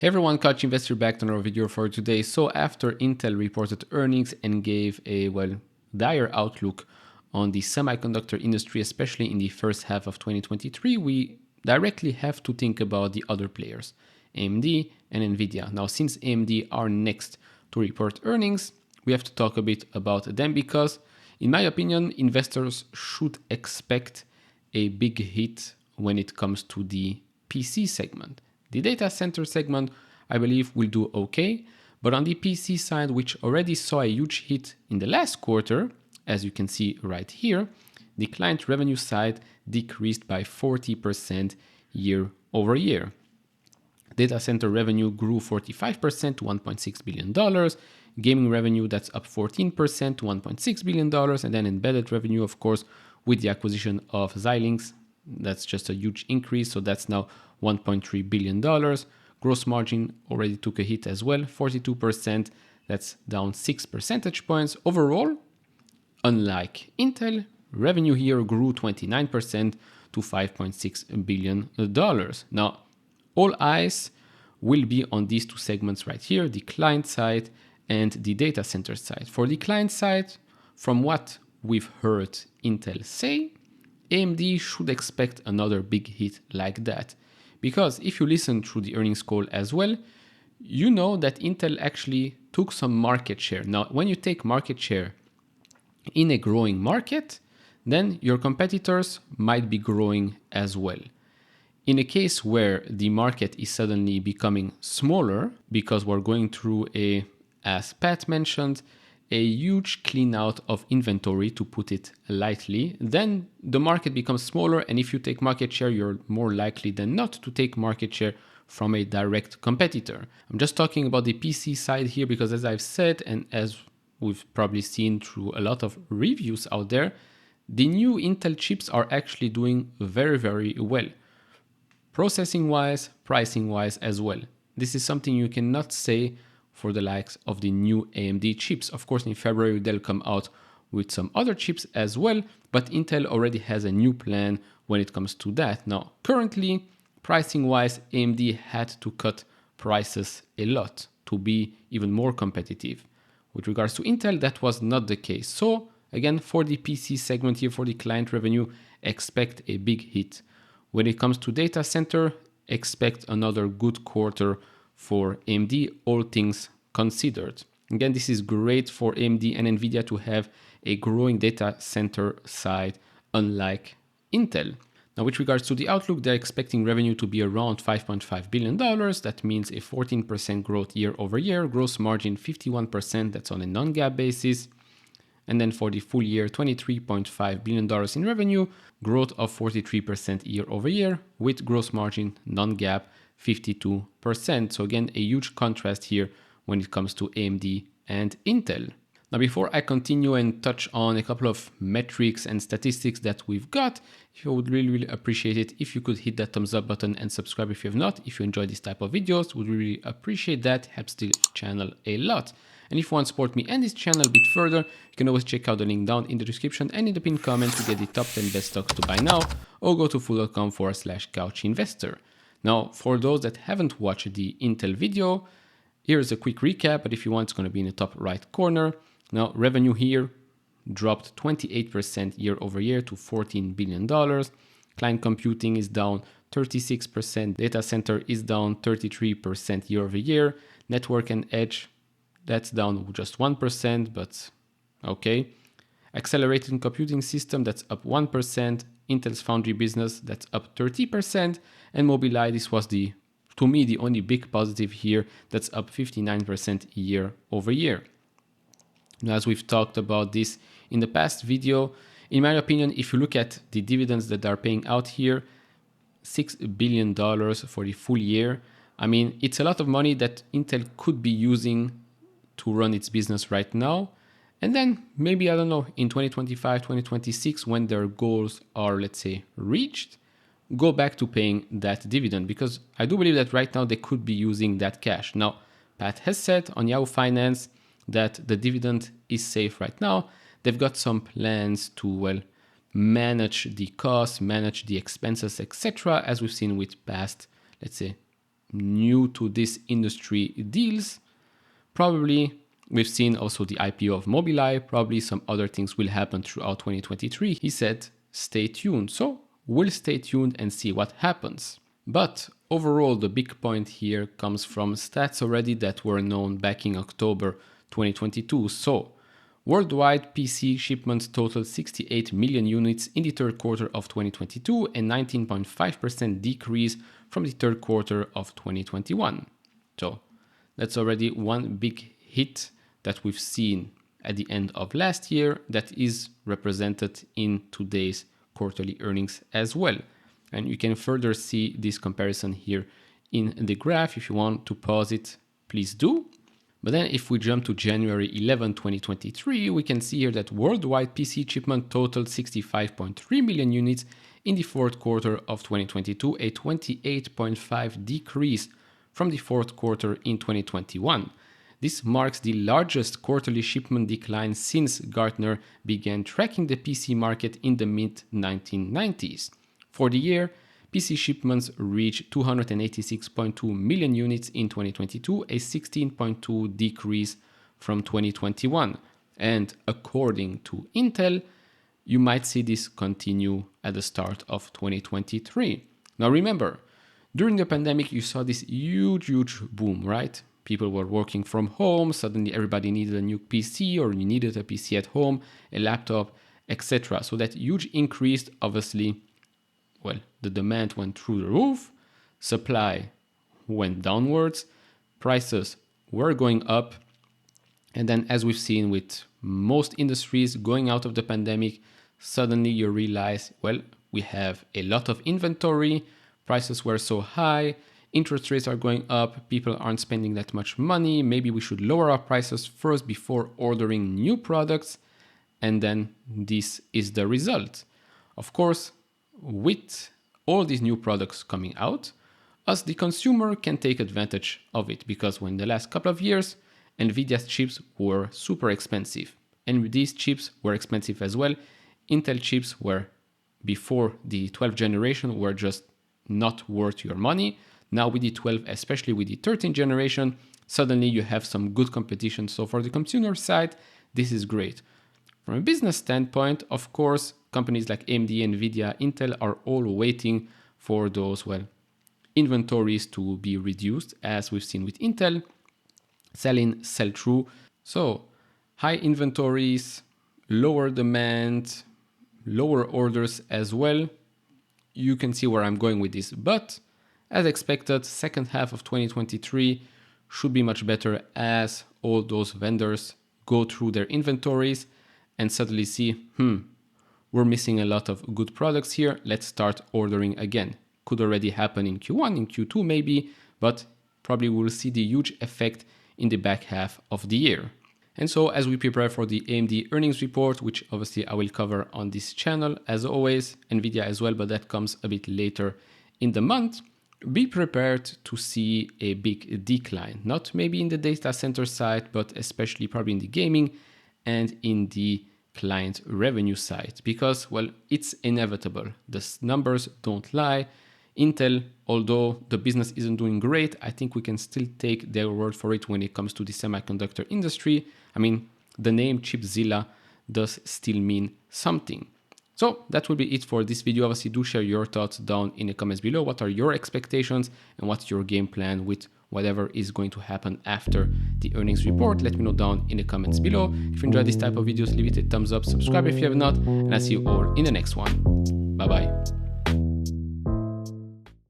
Hey everyone, Couch Investor back to another video for today. So after Intel reported earnings and gave a dire outlook on the semiconductor industry, especially in the first half of 2023, we directly have to think about the other players, AMD and Nvidia. Now, since AMD are next to report earnings, we have to talk a bit about them because, in my opinion, investors should expect a big hit when it comes to the PC segment. The data center segment, I believe, will do okay, but on the PC side, which already saw a huge hit in the last quarter, as you can see right here, the client revenue side decreased by 40% year over year. Data center revenue grew 45% to $1.6 billion. Gaming revenue, that's up 14% to $1.6 billion. And then embedded revenue, of course, with the acquisition of Xilinx, that's just a huge increase. So that's now $1.3 billion. Gross margin already took a hit as well, 42%. That's down 6 percentage points. Overall, unlike Intel, revenue here grew 29% to $5.6 billion. Now, all eyes will be on these two segments right here, the client side and the data center side. For the client side, from what we've heard Intel say, AMD should expect another big hit like that. Because if you listen through the earnings call as well, you know that Intel actually took some market share. Now, when you take market share in a growing market, then your competitors might be growing as well. In a case where the market is suddenly becoming smaller because we're going through as Pat mentioned, a huge clean out of inventory, to put it lightly, then the market becomes smaller. And if you take market share, you're more likely than not to take market share from a direct competitor. I'm just talking about the PC side here because, as I've said, and as we've probably seen through a lot of reviews out there, the new Intel chips are actually doing very, very well. Processing wise, pricing wise as well. This is something you cannot say for the likes of the new AMD chips. Of course, in February, they'll come out with some other chips as well, but Intel already has a new plan when it comes to that. Now, currently, pricing-wise, AMD had to cut prices a lot to be even more competitive. With regards to Intel, that was not the case. So, again, for the PC segment here, for the client revenue, expect a big hit. When it comes to data center, expect another good quarter for AMD, all things considered. Again, this is great for AMD and Nvidia to have a growing data center side, unlike Intel. Now, with regards to the outlook, they're expecting revenue to be around $5.5 billion. That means a 14% growth year over year, gross margin 51%, that's on a non-GAAP basis. And then for the full year, $23.5 billion in revenue, growth of 43% year over year, with gross margin non-GAAP 52%. So again, a huge contrast here when it comes to AMD and Intel. Now, before I continue and touch on a couple of metrics and statistics that we've got, I would really appreciate it if you could hit that thumbs up button and subscribe if you have not. If you enjoy this type of videos, would really appreciate that. Helps the channel a lot. And if you want to support me and this channel a bit further, you can always check out the link down in the description and in the pinned comment to get the top 10 best stocks to buy now, or go to fool.com/couchinvestor. Now, for those that haven't watched the Intel video, here's a quick recap, but if you want, it's going to be in the top right corner. Now, revenue here dropped 28% year over year to $14 billion. Client computing is down 36%. Data center is down 33% year over year. Network and edge, that's down just 1%, but okay. Accelerated computing system, that's up 1%. Intel's foundry business, that's up 30%. And Mobileye, this was to me, the only big positive here, that's up 59% year over year. Now, as we've talked about this in the past video, in my opinion, if you look at the dividends that are paying out here, $6 billion for the full year. I mean, it's a lot of money that Intel could be using to run its business right now. And then maybe, I don't know, in 2025, 2026, when their goals are, let's say, reached, go back to paying that dividend, because I do believe that right now they could be using that cash. Now, Pat has said on Yahoo Finance that the dividend is safe right now. They've got some plans to, manage the costs, manage the expenses, etc., as we've seen with past, let's say, new to this industry deals. Probably we've seen also the IPO of Mobileye. Probably some other things will happen throughout 2023. He said, stay tuned. So we'll stay tuned and see what happens. But overall, the big point here comes from stats already that were known back in October 2022. So worldwide PC shipments totaled 68 million units in the third quarter of 2022, a 19.5% decrease from the third quarter of 2021. So that's already one big hit that we've seen at the end of last year that is represented in today's quarterly earnings as well. And you can further see this comparison here in the graph. If you want to pause it, please do. But then if we jump to January 11, 2023, we can see here that worldwide PC shipment totaled 65.3 million units in the fourth quarter of 2022, a 28.5% decrease from the fourth quarter in 2021. This marks the largest quarterly shipment decline since Gartner began tracking the PC market in the mid-1990s. For the year, PC shipments reached 286.2 million units in 2022, a 16.2% decrease from 2021. And according to Intel, you might see this continue at the start of 2023. Now remember, during the pandemic, you saw this huge boom, right? People were working from home, suddenly everybody needed a new PC, or you needed a PC at home, a laptop, etc. So that huge increase, obviously, well, the demand went through the roof, supply went downwards, prices were going up, and then as we've seen with most industries going out of the pandemic, suddenly you realize, well, we have a lot of inventory, prices were so high, interest rates are going up, people aren't spending that much money, maybe we should lower our prices first before ordering new products, and then this is the result. Of course, with all these new products coming out, us, the consumer, can take advantage of it because when the last couple of years, Nvidia's chips were super expensive. And these chips were expensive as well. Intel chips were, before the 12th generation, were just not worth your money. Now with the 12, especially with the 13th generation, suddenly you have some good competition. So for the consumer side, this is great. From a business standpoint, of course, companies like AMD, Nvidia, Intel are all waiting for those, well, inventories to be reduced, as we've seen with Intel, sell-in, sell-through. So high inventories, lower demand, lower orders as well. You can see where I'm going with this. But as expected, second half of 2023 should be much better as all those vendors go through their inventories and suddenly see, we're missing a lot of good products here. Let's start ordering again. Could already happen in Q1, in Q2 maybe, but probably we'll see the huge effect in the back half of the year. And so as we prepare for the AMD earnings report, which obviously I will cover on this channel, as always, Nvidia as well, but that comes a bit later in the month, be prepared to see a big decline. Not maybe in the data center side, but especially probably in the gaming and in the client revenue side, because, well, it's inevitable. The numbers don't lie. Intel, although the business isn't doing great, I think we can still take their word for it when it comes to the semiconductor industry. I mean, the name Chipzilla does still mean something. So that will be it for this video. Obviously, do share your thoughts down in the comments below. What are your expectations and what's your game plan with whatever is going to happen after the earnings report? Let me know down in the comments below. If you enjoyed this type of videos, leave it a thumbs up, subscribe if you have not, and I'll see you all in the next one. Bye bye.